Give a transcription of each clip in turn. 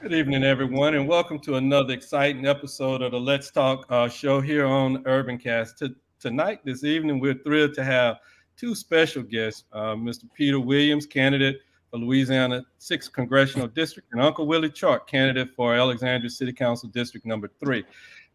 Good evening, everyone, and welcome to another exciting episode of the Let's Talk show here on Urbancast. Tonight, this evening, we're thrilled to have two special guests, Mr. Peter Williams, candidate for Louisiana 6th Congressional District, and Uncle Willie Chark, candidate for Alexandria City Council District number 3.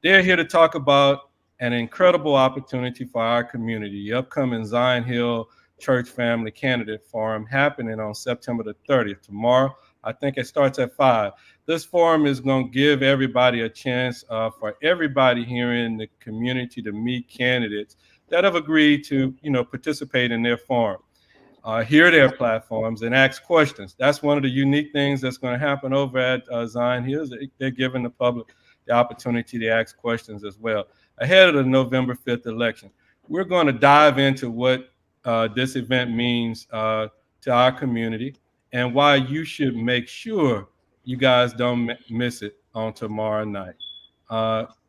They're here to talk about an incredible opportunity for our community, the upcoming Zion Hill Church Family Candidate Forum happening on September the 30th, tomorrow. I think it starts at 5. This forum is going to give everybody a chance for everybody here in the community to meet candidates that have agreed to, participate in their forum, hear their platforms, and ask questions. That's one of the unique things that's going to happen over at Zion Hill. Is they're giving the public the opportunity to ask questions as well ahead of the November 5th election. We're going to dive into what this event means to our community and why you should make sure you guys don't miss it on tomorrow night.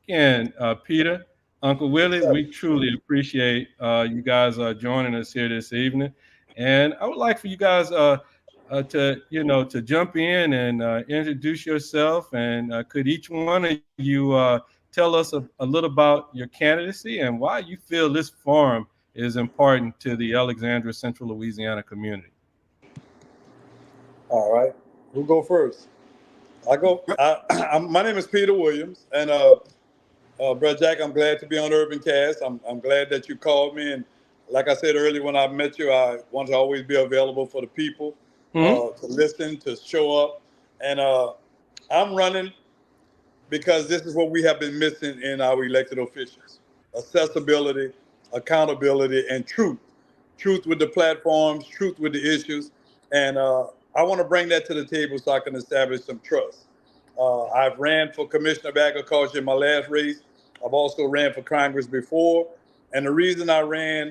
Again, Peter, Uncle Willie, we truly appreciate you guys joining us here this evening. And I would like for you guys to jump in and introduce yourself. And could each one of you tell us a little about your candidacy and why you feel this forum is important to the Alexandria Central Louisiana community? All right, who'll go first? I go. My name is Peter Williams, and Brother Jack, I'm glad to be on Urban Cast. I'm glad that you called me, and like I said earlier when I met you, I want to always be available for the people to listen, to show up, and I'm running because this is what we have been missing in our elected officials: accessibility, accountability, and truth. Truth with the platforms, truth with the issues, and I want to bring that to the table so I can establish some trust. I've ran for Commissioner of Agriculture in my last race. I've also ran for Congress before. And the reason I ran,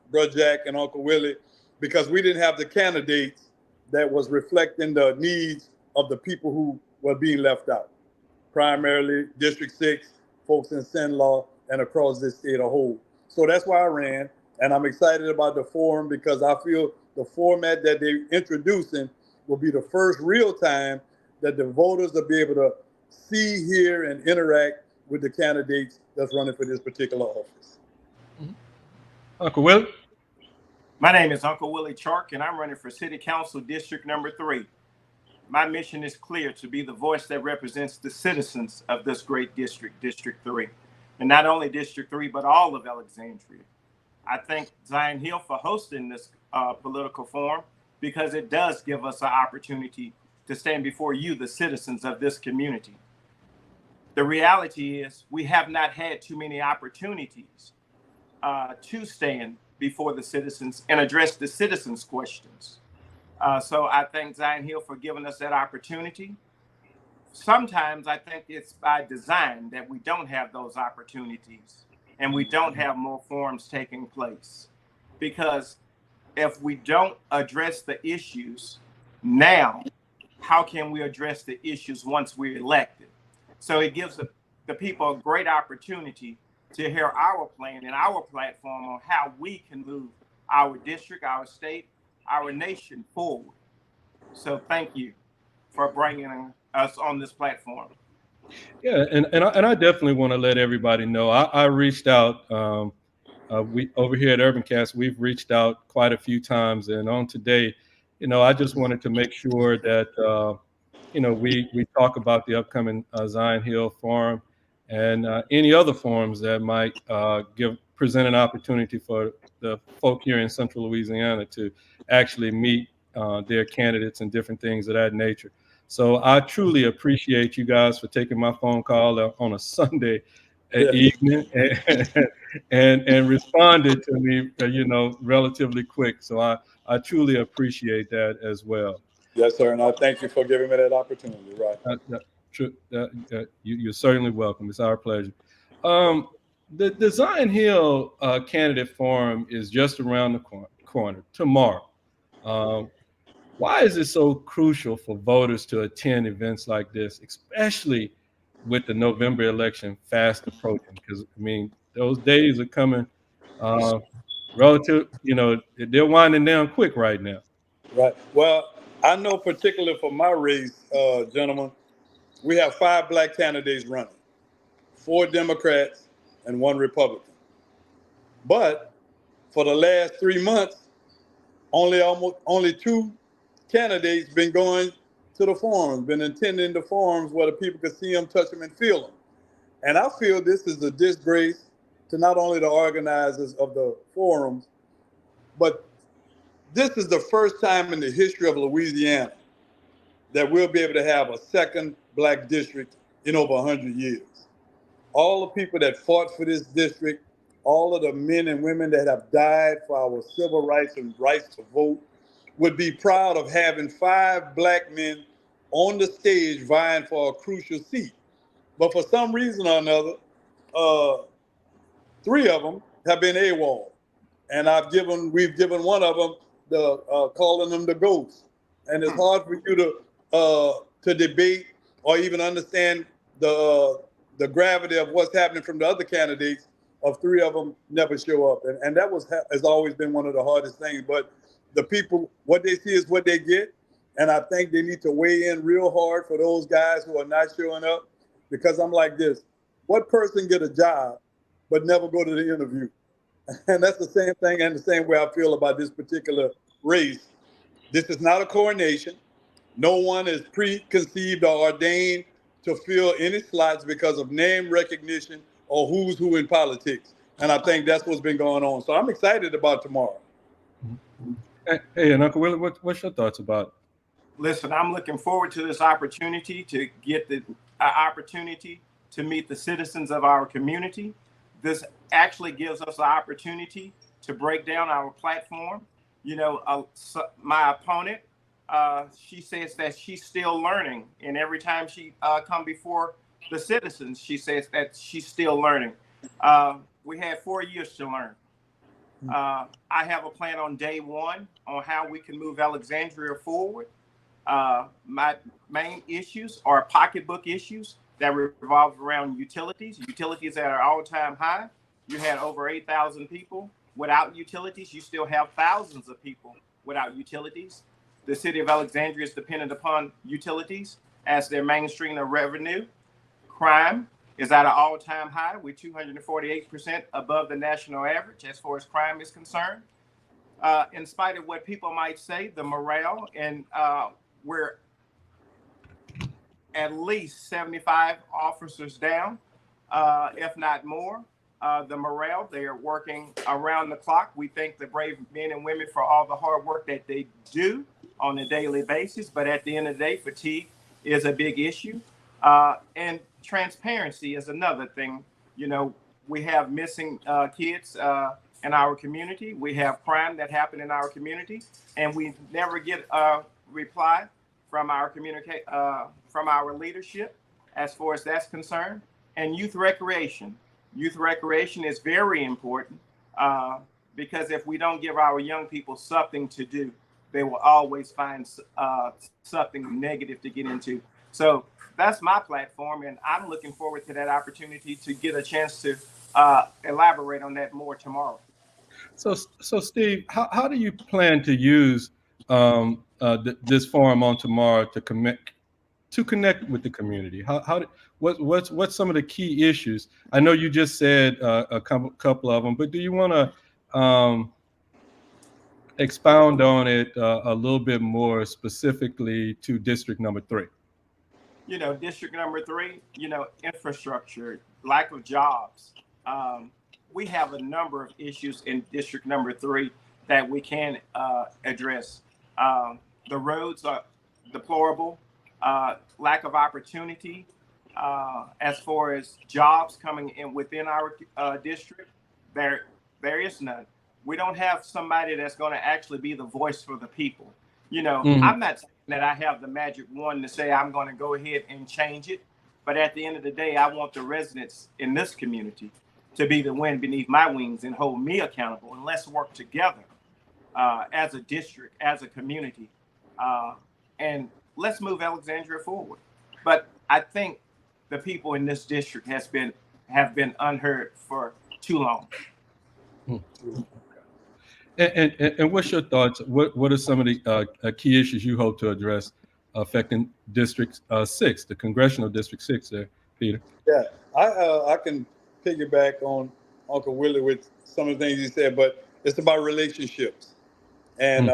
Brother Jack and Uncle Willie, because we didn't have the candidates that was reflecting the needs of the people who were being left out. Primarily District 6, folks in Sin-Law, and across this state a whole. So that's why I ran. And I'm excited about the forum because I feel the format that they're introducing will be the first real time that the voters will be able to see, hear, and interact with the candidates that's running for this particular office. Uncle Willie? My name is Uncle Willie Chark, and I'm running for City Council District number 3. My mission is clear: to be the voice that represents the citizens of this great district, District 3. And not only District 3, but all of Alexandria. I thank Zion Hill for hosting this political forum, because it does give us an opportunity to stand before you, the citizens of this community. The reality is we have not had too many opportunities to stand before the citizens and address the citizens' questions. So I thank Zion Hill for giving us that opportunity. Sometimes I think it's by design that we don't have those opportunities and we don't have more forums taking place, because if we don't address the issues now, how can we address the issues once we're elected? So it gives the people a great opportunity to hear our plan and our platform on how we can move our district, our state, our nation forward. So thank you for bringing us on this platform. Yeah, and I definitely want to let everybody know. I reached out. We over here at Urbancast, we've reached out quite a few times, and on today, I just wanted to make sure that we talk about the upcoming Zion Hill Forum and any other forums that might present an opportunity for the folk here in Central Louisiana to actually meet their candidates and different things of that nature. So I truly appreciate you guys for taking my phone call on a Sunday evening and responded to me, relatively quick. So I truly appreciate that as well. Yes, sir. And I thank you for giving me that opportunity. Right. You're certainly welcome. It's our pleasure. The Zion Hill candidate forum is just around the corner tomorrow. Why is it so crucial for voters to attend events like this, especially with the November election fast approaching? Because, those days are coming relative, they're winding down quick right now. Right. Well, I know particularly for my race, gentlemen, we have 5 black candidates running, 4 Democrats and 1 Republican. But for the last 3 months, only 2 candidates been going to the forums, been attending the forums where the people could see them, touch them, and feel them. And I feel this is a disgrace to not only the organizers of the forums, but this is the first time in the history of Louisiana that we'll be able to have a second black district in over 100 years. All the people that fought for this district, all of the men and women that have died for our civil rights and rights to vote would be proud of having 5 black men on the stage vying for a crucial seat. But for some reason or another, 3 of them have been AWOL. And we've given one of them calling them the ghosts. And it's hard for you to debate or even understand the gravity of what's happening from the other candidates. Of 3 of them never show up, and that has always been one of the hardest things. But the people, what they see is what they get, and I think they need to weigh in real hard for those guys who are not showing up, because I'm like this: what person get a job but never go to the interview? And that's the same thing, and the same way I feel about this particular race. This is not a coronation. No one is preconceived or ordained to fill any slots because of name recognition or who's who in politics. And I think that's what's been going on. So I'm excited about tomorrow. Hey, and Uncle Willie, what's your thoughts about it? Listen, I'm looking forward to this opportunity to get the opportunity to meet the citizens of our community. This actually gives us the opportunity to break down our platform. You know, my opponent, she says that she's still learning. And every time she come before the citizens, she says that she's still learning. We had 4 years to learn. I have a plan on day 1 on how we can move Alexandria forward. My main issues are pocketbook issues that revolve around utilities. Utilities at an all-time high. You had over 8,000 people without utilities. You still have thousands of people without utilities. The city of Alexandria is dependent upon utilities as their mainstream of revenue. Crime is at an all-time high. We're 248% above the national average as far as crime is concerned. In spite of what people might say, the morale, and we're at least 75 officers down, if not more. The morale, they are working around the clock. We thank the brave men and women for all the hard work that they do on a daily basis. But at the end of the day, fatigue is a big issue. And transparency is another thing. You know, we have missing kids in our community. We have crime that happened in our community, and we never get a reply from our from our leadership as far as that's concerned. And youth recreation. Youth recreation is very important because if we don't give our young people something to do, they will always find something negative to get into. So that's my platform, and I'm looking forward to that opportunity to get a chance to elaborate on that more tomorrow. So Steve, how do you plan to use this forum on tomorrow to connect with the community? What's some of the key issues? I know you just said a couple of them, but do you want to expound on it a little bit more specifically to District Number 3? You know, District Number 3, you know, infrastructure, lack of jobs. We have a number of issues in District Number 3 that we can address. The roads are deplorable, lack of opportunity as far as jobs coming in within our district. There is none. We don't have somebody that's going to actually be the voice for the people. You know, I'm not saying that I have the magic wand to say I'm going to go ahead and change it. But at the end of the day, I want the residents in this community to be the wind beneath my wings and hold me accountable. And let's work together as a district, as a community, and let's move Alexandria forward. But I think the people in this district have been unheard for too long. And what's your thoughts? What are some of the key issues you hope to address affecting District 6, the Congressional District 6 there, Peter. Yeah, I can piggyback on Uncle Willie with some of the things he said, but it's about relationships. And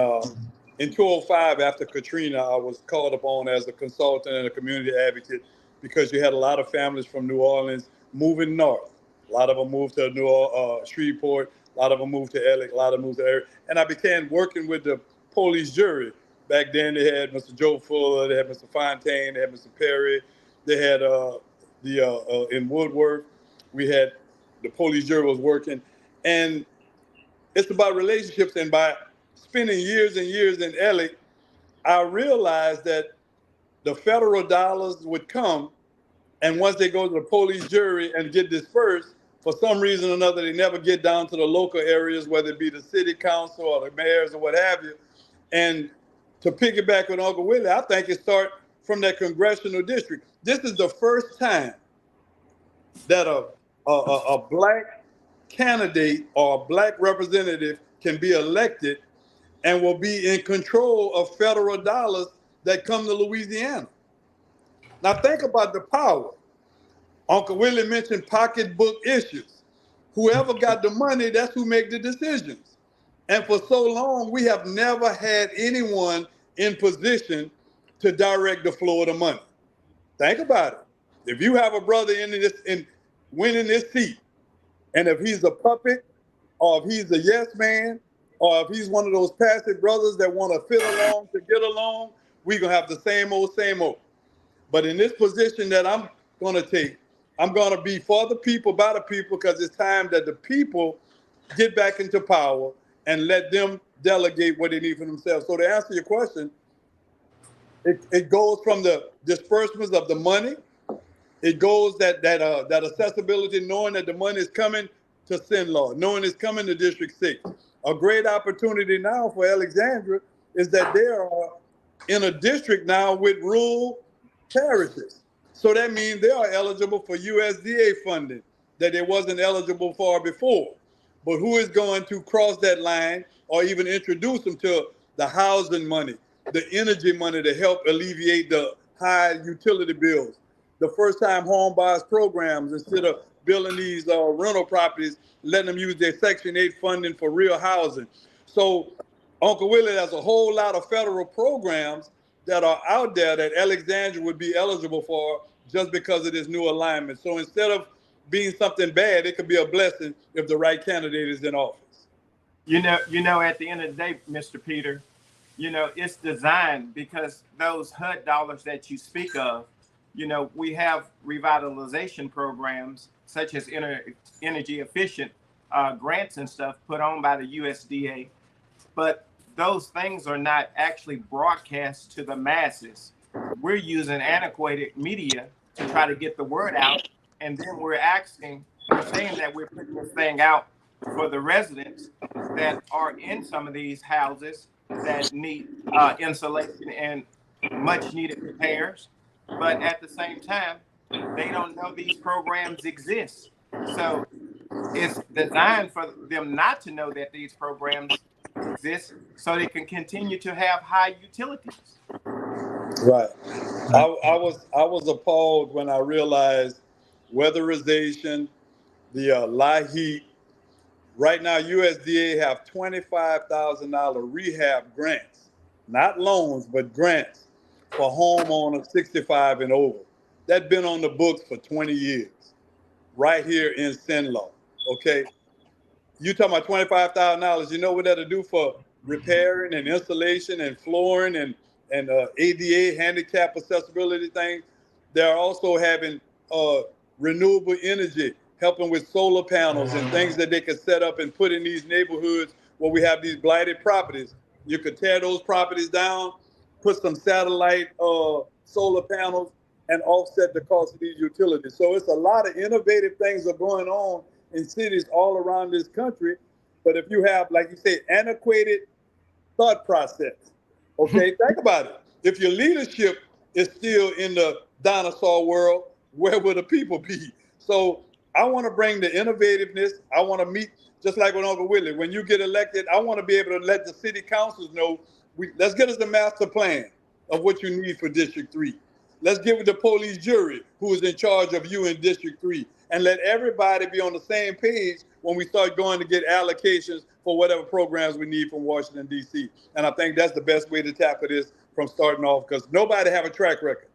in 2005, after Katrina, I was called upon as a consultant and a community advocate because you had a lot of families from New Orleans moving north. A lot of them moved to Shreveport. A lot of them moved to Ellick. A lot of them moved to area. And I began working with the police jury. Back then, they had Mr. Joe Fuller, they had Mr. Fontaine, they had Mr. Perry, they had in Woodworth, we had the police jury was working. And it's about relationships. And by spending years and years in Ellick, I realized that the federal dollars would come, and once they go to the police jury and get dispersed, for some reason or another, they never get down to the local areas, whether it be the city council or the mayors or what have you. And to piggyback on Uncle Willie, I think it starts from that congressional district. This is the first time that a black candidate or a black representative can be elected and will be in control of federal dollars that come to Louisiana. Now think about the power. Uncle Willie mentioned pocketbook issues. Whoever got the money, that's who make the decisions. And for so long, we have never had anyone in position to direct the flow of the money. Think about it. If you have a brother in winning this seat, and if he's a puppet, or if he's a yes man, or if he's one of those passive brothers that want to fit along to get along, we're going to have the same old, same old. But in this position that I'm going to take, I'm going to be for the people, by the people, because it's time that the people get back into power and let them delegate what they need for themselves. So to answer your question, it goes from the disbursements of the money. It goes that accessibility, knowing that the money is coming to Sinlaw, knowing it's coming to District 6. A great opportunity now for Alexandria is that they are in a district now with rural parishes. So that means they are eligible for USDA funding that they wasn't eligible for before. But who is going to cross that line or even introduce them to the housing money, the energy money to help alleviate the high utility bills, the first-time home buyers programs, instead of building these rental properties, letting them use their Section 8 funding for real housing. So Uncle Willie, there's a whole lot of federal programs that are out there that Alexandria would be eligible for just because of this new alignment. So instead of being something bad, it could be a blessing if the right candidate is in office. You know, at the end of the day, Mr. Peter, it's designed because those HUD dollars that you speak of, we have revitalization programs such as energy efficient grants and stuff put on by the USDA, but those things are not actually broadcast to the masses. We're using antiquated media to try to get the word out, and then we're saying that we're putting this thing out for the residents that are in some of these houses that need insulation and much needed repairs. But at the same time, they don't know these programs exist. So it's designed for them not to know that these programs exist so they can continue to have high utilities. Right. I was appalled when I realized weatherization, the light heat. Right now, USDA have $25,000 rehab grants, not loans, but grants for homeowners 65 and over. That's been on the books for 20 years, right here in Sinlaw. Okay, you talking about $25,000? You know what that'll do for repairing and installation and flooring and ADA handicap accessibility things? They're also having renewable energy, helping with solar panels and things that they could set up and put in these neighborhoods where we have these blighted properties. You could tear those properties down, put some satellite solar panels, and offset the cost of these utilities. So it's a lot of innovative things are going on in cities all around this country. But if you have, like you say, antiquated thought process, okay, think about it. If your leadership is still in the dinosaur world, where will the people be? So I want to bring the innovativeness. I want to meet, just like with Uncle Willie, when you get elected, I want to be able to let the city councils know, let's get us the master plan. of what you need for District 3. Let's give it the police jury who is in charge of you in District 3, and let everybody be on the same page when we start going to get allocations for whatever programs we need from Washington, D.C. And I think that's the best way to tackle this from starting off, because nobody have a track record.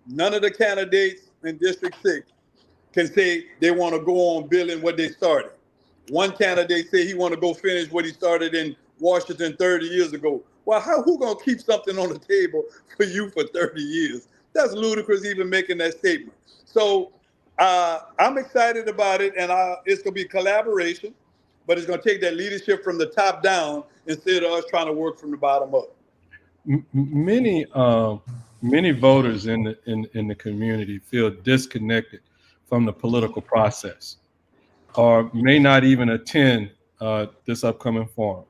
None of the candidates in District 6 can say they want to go on building what they started. One candidate said he want to go finish what he started in Washington 30 years ago. Well, who going to keep something on the table for you for 30 years? That's ludicrous even making that statement. So I'm excited about it, and it's going to be collaboration, but it's going to take that leadership from the top down instead of us trying to work from the bottom up. Many voters in the community feel disconnected from the political process, or may not even attend this upcoming forum.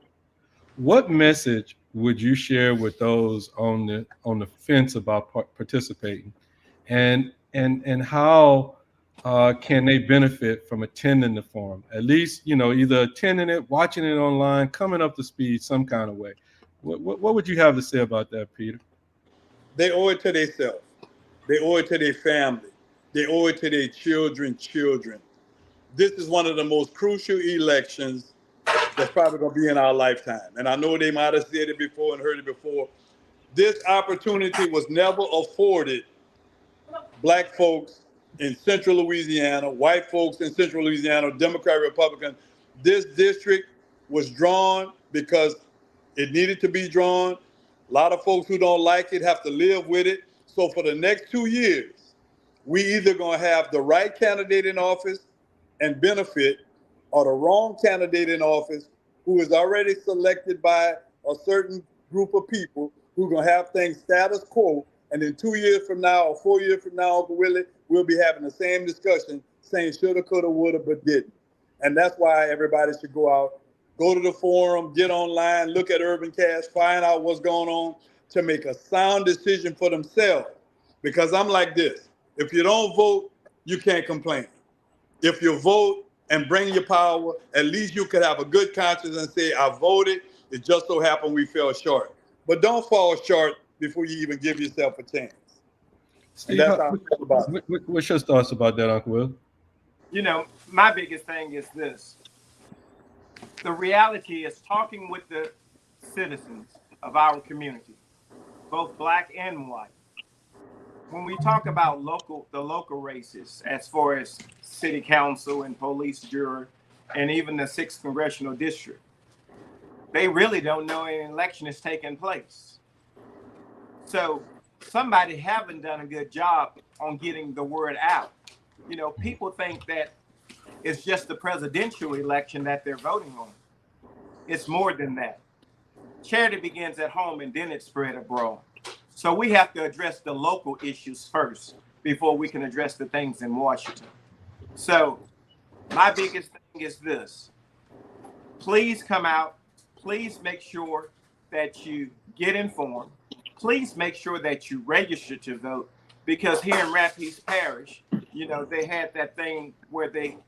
What message would you share with those on the fence about participating, and how can they benefit from attending the forum? At least, either attending it, watching it online, coming up to speed some kind of way. What would you have to say about that, Peter? They owe it to themselves. They owe it to their family. They owe it to their children. This is one of the most crucial elections that's probably going to be in our lifetime. And I know they might have said it before and heard it before. This opportunity was never afforded Black folks in Central Louisiana, white folks in Central Louisiana, Democrat, Republican. This district was drawn because it needed to be drawn. A lot of folks who don't like it have to live with it. So for the next 2 years, we either going to have the right candidate in office and benefit, or the wrong candidate in office who is already selected by a certain group of people who are going to have things status quo. And then 2 years from now or 4 years from now, Uncle Willie, we'll be having the same discussion saying shoulda, coulda, woulda, but didn't. And that's why everybody should go out, go to the forum, get online, look at UrbanCast, find out what's going on to make a sound decision for themselves. Because I'm like this, if you don't vote, you can't complain. If you vote and bring your power, at least you could have a good conscience and say, I voted, it just so happened we fell short. But don't fall short before you even give yourself a chance. Steve, and that's how I feel about it. What's your thoughts about that, Uncle Will? My biggest thing is this. The reality is talking with the citizens of our community, both Black and white. When we talk about the local races, as far as city council and police jury, and even the 6th Congressional District, they really don't know an election is taking place. So somebody haven't done a good job on getting the word out. People think that it's just the presidential election that they're voting on. It's more than that. Charity begins at home and then it's spread abroad. So we have to address the local issues first before we can address the things in Washington. So my biggest thing is this. Please come out. Please make sure that you get informed. Please make sure that you register to vote, because here in Rapides Parish, they had that thing where they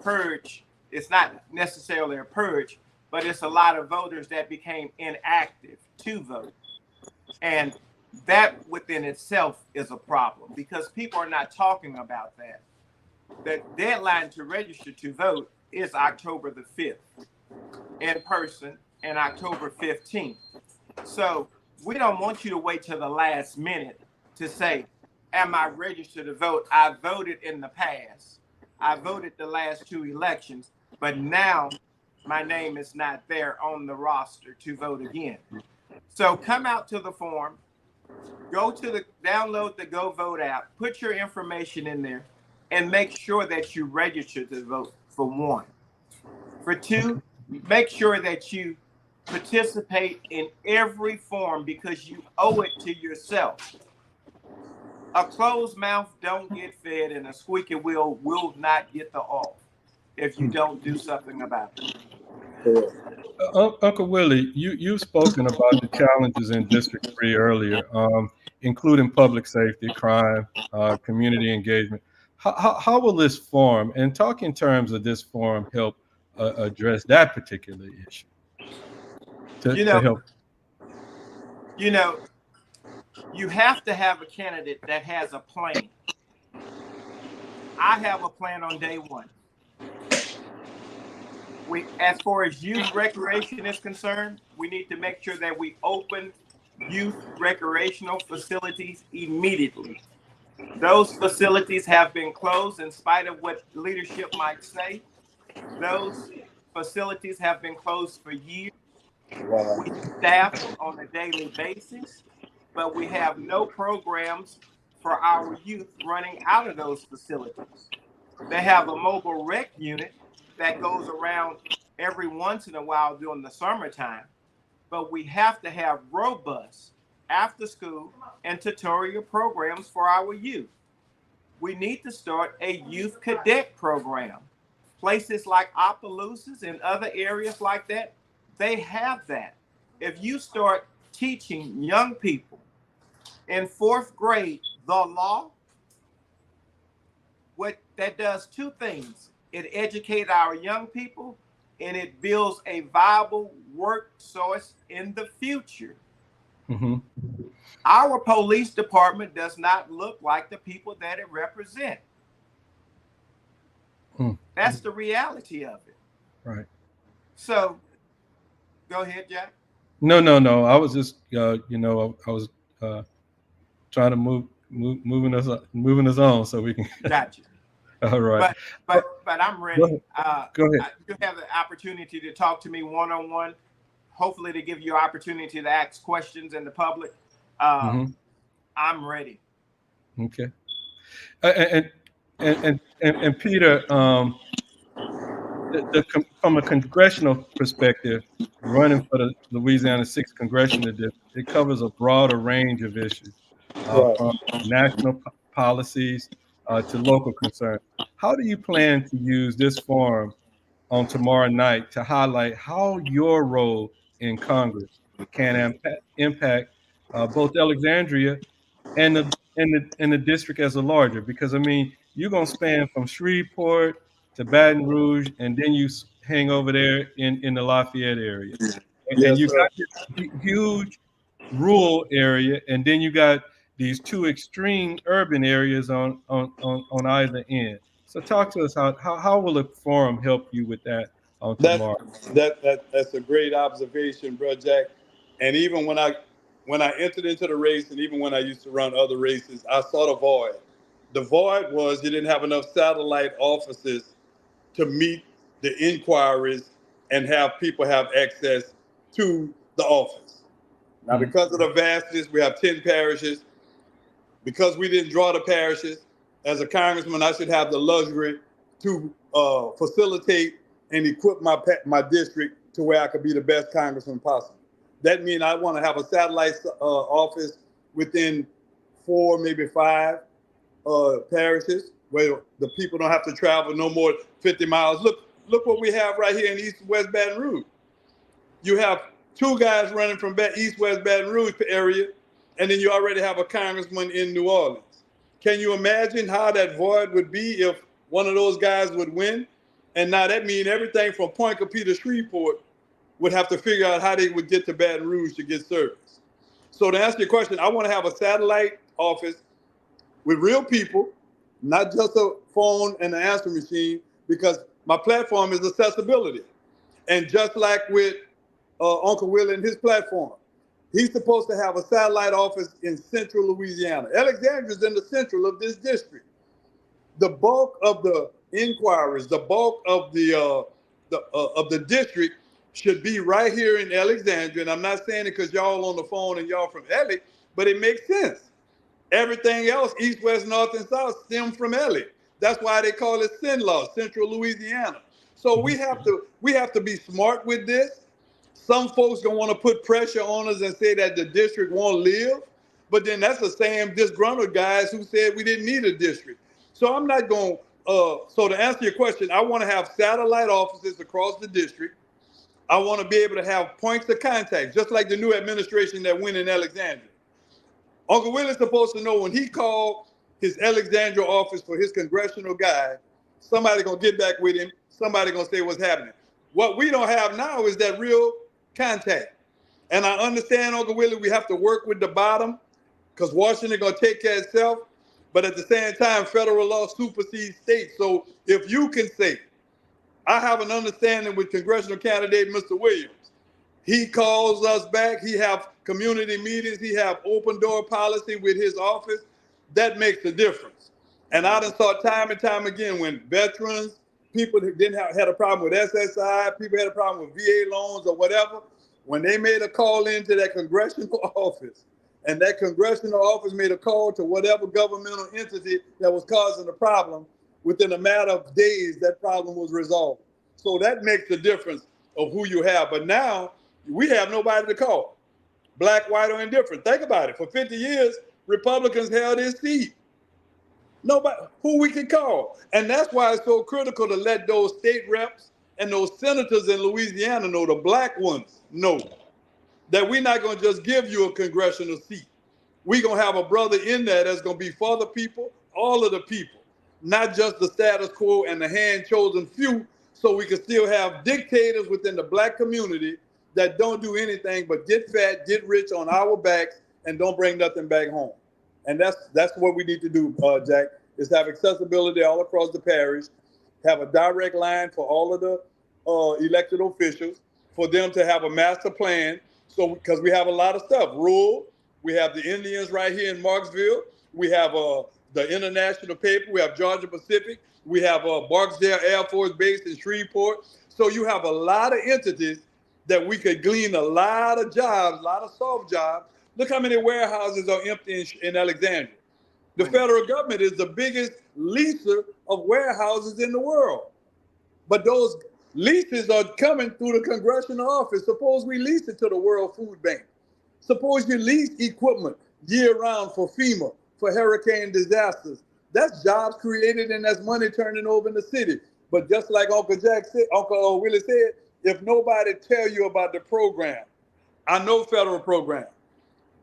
purge. It's not necessarily a purge, but it's a lot of voters that became inactive to vote. And that within itself is a problem, because people are not talking about that. The deadline to register to vote is October the 5th in person and October 15th. So we don't want you to wait till the last minute to say, am I registered to vote? I voted in the past. I voted the last 2 elections, but now my name is not there on the roster to vote again. So come out to the forum, download the Go Vote app, put your information in there, and make sure that you register to vote, for one. For two, make sure that you participate in every forum, because you owe it to yourself. A closed mouth don't get fed, and a squeaky wheel will not get the oil if you don't do something about it. Uncle Willie, you've spoken about the challenges in District 3 earlier, including public safety, crime, community engagement. How will this forum, and talk in terms of this forum, help address that particular issue? To help. You have to have a candidate that has a plan. I have a plan on day one. As far as youth recreation is concerned, we need to make sure that we open youth recreational facilities immediately. Those facilities have been closed in spite of what leadership might say. Those facilities have been closed for years. Wow. We staff them on a daily basis, but we have no programs for our youth running out of those facilities. They have a mobile rec unit that goes around every once in a while during the summertime, but we have to have robust after school and tutorial programs for our youth. We need to start a youth cadet program. Places like Opelousas and other areas like that, they have that. If you start teaching young people in 4th grade the law, what that does two things. It educates our young people and it builds a viable work source in the future. Mm-hmm. Our police department does not look like the people that it represents. That's the reality of it. Right. So, go ahead, Jack. No. I was just, I was trying to moving us on so we can. Gotcha. All right. But I'm ready. Go ahead. You have the opportunity to talk to me one-on-one. Hopefully, to give you opportunity to ask questions in the public. I'm ready. Okay. And Peter, from a congressional perspective, running for the Louisiana 6th Congressional District, it covers a broader range of issues, from national policies to local concerns. How do you plan to use this forum on tomorrow night to highlight how your role in Congress can impact both Alexandria and the district as a larger? Because I mean, you're gonna span from Shreveport to Baton Rouge, and then you hang over there in the Lafayette area, and you got this huge rural area, and then you got these two extreme urban areas on either end. So talk to us how will the forum help you with that on tomorrow? That's a great observation, bro, Jack. And even when I entered into the race, and even when I used to run other races, I saw the void. The void was you didn't have enough satellite offices to meet the inquiries and have people have access to the office. Now, because of the vastness, we have 10 parishes. Because we didn't draw the parishes, as a congressman, I should have the luxury to facilitate and equip my district to where I could be the best congressman possible. That means I want to have a satellite office within 4, maybe 5 parishes where the people don't have to travel no more 50 miles. Look what we have right here in East West Baton Rouge. You have 2 guys running from East West Baton Rouge area, and then you already have a congressman in New Orleans. Can you imagine how that void would be if one of those guys would win? And now that means everything from Point Coupee to Shreveport would have to figure out how they would get to Baton Rouge to get service. So to answer your question, I want to have a satellite office with real people, not just a phone and an answer machine, because my platform is accessibility. And just like with Uncle Willie and his platform, he's supposed to have a satellite office in central Louisiana. Alexandria is in the central of this district. The bulk of the inquiries, the bulk of the district should be right here in Alexandria. And I'm not saying it because y'all on the phone and y'all from LA, but it makes sense. Everything else, east, west, north, and south, stem from LA. That's why they call it CENLAW, Central Louisiana. So we have to be smart with this. Some folks don't want to put pressure on us and say that the district won't live, but then that's the same disgruntled guys who said we didn't need a district. So I'm not going. So to answer your question, I want to have satellite offices across the district. I want to be able to have points of contact, just like the new administration that went in Alexandria. Uncle Willie's supposed to know when he called his Alexandria office for his congressional guy, somebody gonna get back with him. Somebody gonna say what's happening. What we don't have now is that real contact. And I understand, Uncle Willie, we have to work with the bottom. because Washington gonna take care of itself. But at the same time, federal law supersedes states. So if you can say, I have an understanding with congressional candidate Mr. Williams. He calls us back. He have community meetings. He have open door policy with his office. That makes a difference. And I done saw time and time again when veterans, people that didn't had a problem with SSI, people had a problem with VA loans or whatever, when they made a call into that congressional office, and that congressional office made a call to whatever governmental entity that was causing the problem, within a matter of days, that problem was resolved. So that makes the difference of who you have. But now we have nobody to call, black, white, or indifferent. Think about it. For 50 years, Republicans held his seat. Nobody who we can call. And that's why it's so critical to let those state reps and those senators in Louisiana know, the black ones know, that we're not going to just give you a congressional seat. We're going to have a brother in there that's going to be for the people, all of the people, not just the status quo and the hand-chosen few, so we can still have dictators within the black community that don't do anything but get fat, get rich on our backs, and don't bring nothing back home. And that's what we need to do, Jack, is have accessibility all across the parish, have a direct line for all of the elected officials, for them to have a master plan. So, because we have a lot of stuff, rural, we have the Indians right here in Marksville, we have the international paper, we have Georgia Pacific, we have Barksdale Air Force Base in Shreveport. So you have a lot of entities that we could glean a lot of jobs, a lot of soft jobs. Look how many warehouses are empty in Alexandria. The federal government is the biggest leaser of warehouses in the world. But those leases are coming through the congressional office. Suppose we lease it to the World Food Bank. Suppose you lease equipment year-round for FEMA, for hurricane disasters. That's jobs created and that's money turning over in the city. But just like Uncle Willie said, if nobody tell you about the program, I know federal program,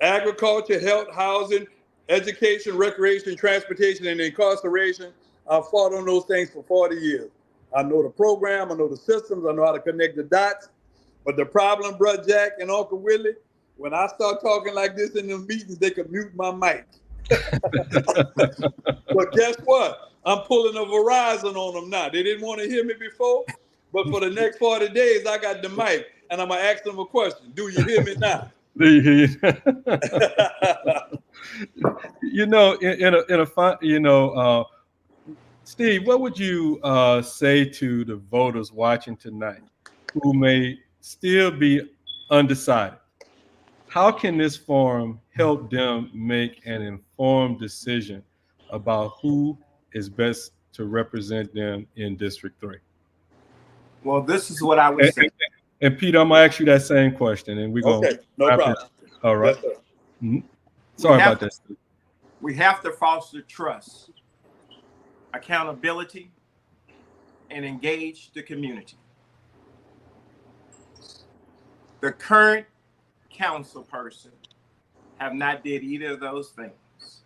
agriculture, health, housing, education, recreation, transportation, and incarceration. I've fought on those things for 40 years. I know the program, I know the systems, I know how to connect the dots. But the problem, Brother Jack and Uncle Willie, when I start talking like this in the meetings, they can mute my mic. But guess what? I'm pulling a Verizon on them now. They didn't want to hear me before, but for the next 40 days, I got the mic, and I'm going to ask them a question. Do you hear me now? Do you hear Steve, what would you say to the voters watching tonight who may still be undecided? How can this forum help them make an informed decision about who is best to represent them in District 3? Well, this is what I would say. And Peter, I'm going to ask you that same question, and we're going to no problem. All right. Yes, mm-hmm. Sorry about that. We have to foster trust, accountability, and engage the community. The current council person have not did either of those things.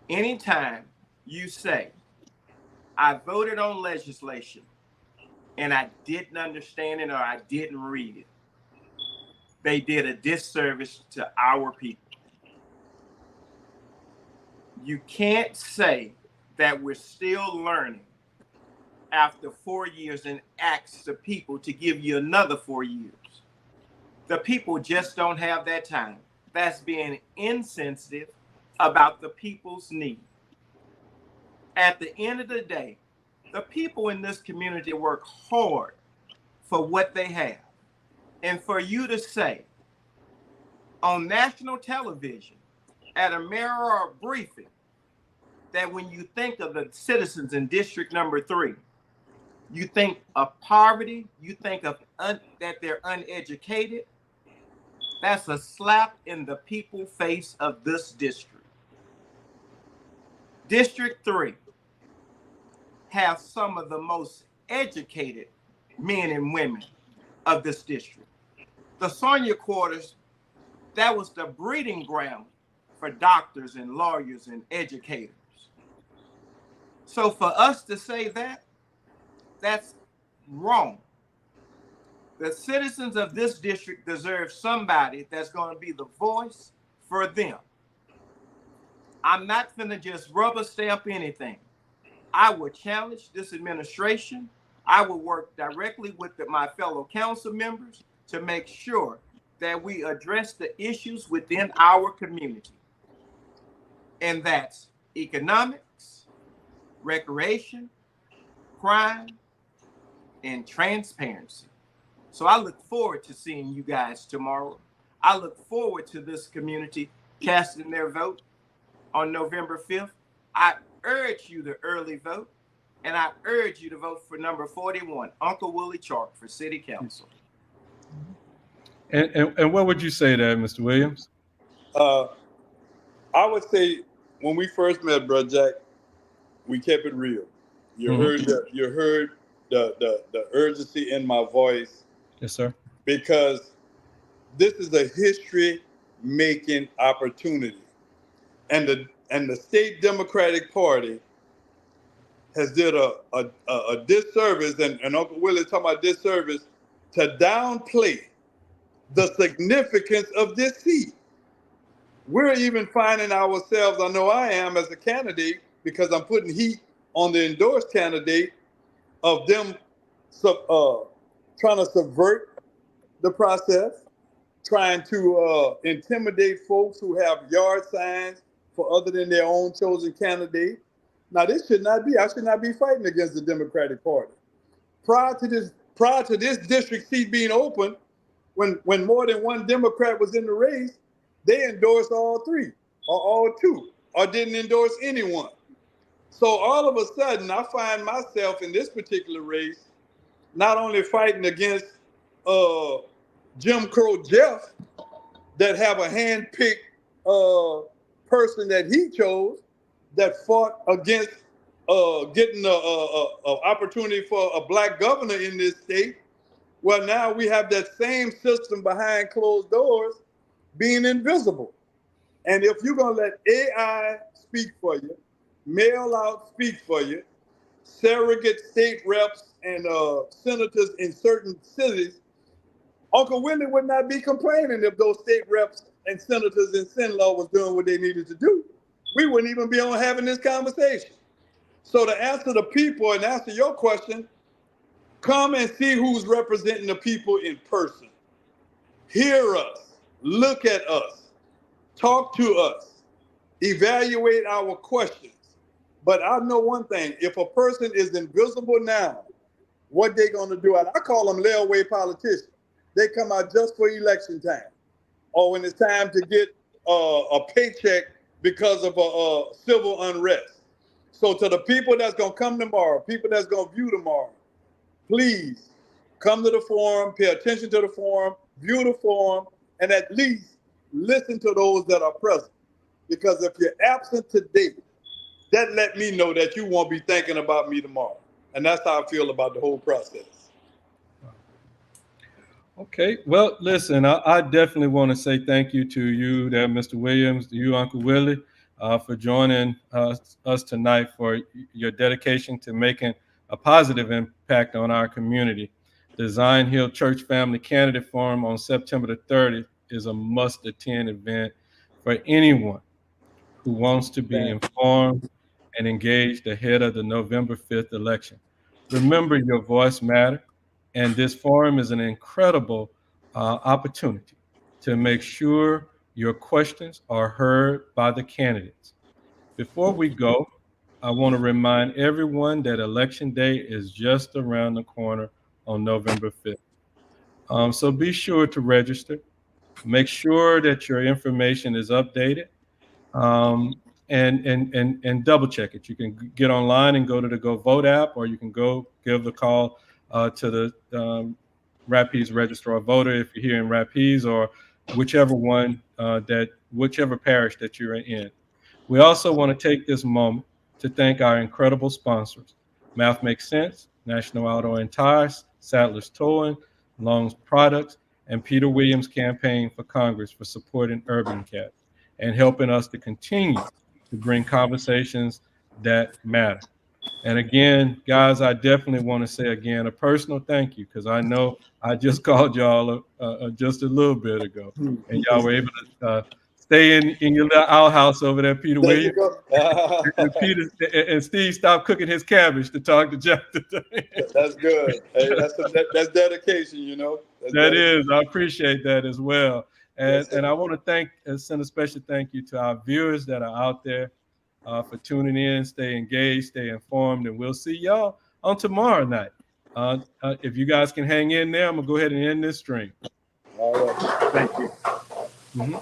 Anytime you say, I voted on legislation and I didn't understand it or I didn't read it, they did a disservice to our people. You can't say that we're still learning after 4 years and ask the people to give you another 4 years. The people just don't have that time. That's being insensitive about the people's need. At the end of the day, the people in this community work hard for what they have. And for you to say on national television at a mirror briefing that when you think of the citizens in District Number 3, you think of poverty, you think of that they're uneducated, that's a slap in the people face of this district. District 3 has some of the most educated men and women of this district. The Sonia Quarters, that was the breeding ground for doctors and lawyers and educators. So for us to say that, that's wrong. The citizens of this district deserve somebody that's going to be the voice for them. I'm not finna just rubber stamp anything. I will challenge this administration. I will work directly with my fellow council members to make sure that we address the issues within our community. And that's economics, recreation, crime, and transparency. So I look forward to seeing you guys tomorrow. I look forward to this community casting their vote on November 5th. I urge you to early vote, and I urge you to vote for number 41, Uncle Willie Chark, for City Council. And what would you say there, Mr. Williams? I would say when we first met, Brother Jack, we kept it real. You heard the urgency in my voice. Yes, sir. Because this is a history-making opportunity, and the state Democratic Party has did a disservice, and Uncle Willie talking about disservice, to downplay the significance of this seat. We're even finding ourselves, I know I am as a candidate, because I'm putting heat on the endorsed candidate, of them trying to subvert the process, trying to intimidate folks who have yard signs for other than their own chosen candidate. Now, this should not be. I should not be fighting against the Democratic Party. Prior to this district seat being open, when more than one Democrat was in the race, they endorsed all three or all two, or didn't endorse anyone. So all of a sudden, I find myself in this particular race, not only fighting against Jim Crow Jeff, that have a hand-picked person that he chose, that fought against getting an opportunity for a black governor in this state. Well, now we have that same system behind closed doors being invisible. And if you're going to let AI speak for you, mail out speak for you, surrogate state reps and senators in certain cities, Uncle Willie would not be complaining if those state reps and senators in Senate law was doing what they needed to do. We wouldn't even be on having this conversation. So to answer the people and answer your question, come and see who's representing the people in person. Hear us, look at us, talk to us, evaluate our questions. But I know one thing, if a person is invisible now, what they gonna do? I call them layaway politicians. They come out just for election time, or when it's time to get a paycheck because of a civil unrest. So to the people that's gonna come tomorrow, people that's gonna view tomorrow, please come to the forum, pay attention to the forum, view the forum, and at least listen to those that are present. Because if you're absent today, that let me know that you won't be thinking about me tomorrow. And that's how I feel about the whole process. Okay, well, listen, I definitely want to say thank you to you there, Mr. Williams, to you, Uncle Willie, for joining us tonight, for your dedication to making a positive impact on our community. The Zion Hill Church Family Candidate Forum on September the 30th is a must-attend event for anyone who wants to be informed and engaged ahead of the November 5th election. Remember, your voice matters. And this forum is an incredible opportunity to make sure your questions are heard by the candidates. Before we go, I want to remind everyone that Election Day is just around the corner on November 5th. So be sure to register. Make sure that your information is updated, and double check it. You can get online and go to the Go Vote app, or you can go give the call to the Rapides Registrar Voter if you're here in Rapides, or whichever parish that you're in. We also want to take this moment to thank our incredible sponsors: Math Makes Sense, National Auto and Tires, Sadler's Towing, Long's Products, and Peter Williams Campaign for Congress for supporting Urban Cat and helping us to continue to bring conversations that matter. And again, guys, I definitely want to say again a personal thank you, because I know I just called y'all just a little bit ago, and y'all were able to stay in your little outhouse over there, Peter There Williams. you go. And Peter and Steve stopped cooking his cabbage to talk to Jack today. That's good. Hey, that's dedication, you know. That is, I appreciate that as well. And Yes, I want to send a special thank you to our viewers that are out there for tuning in. Stay engaged, stay informed, and we'll see y'all on tomorrow night. If you guys can hang in there, I'm gonna go ahead and end this stream. All right. Thank you. Mm-hmm.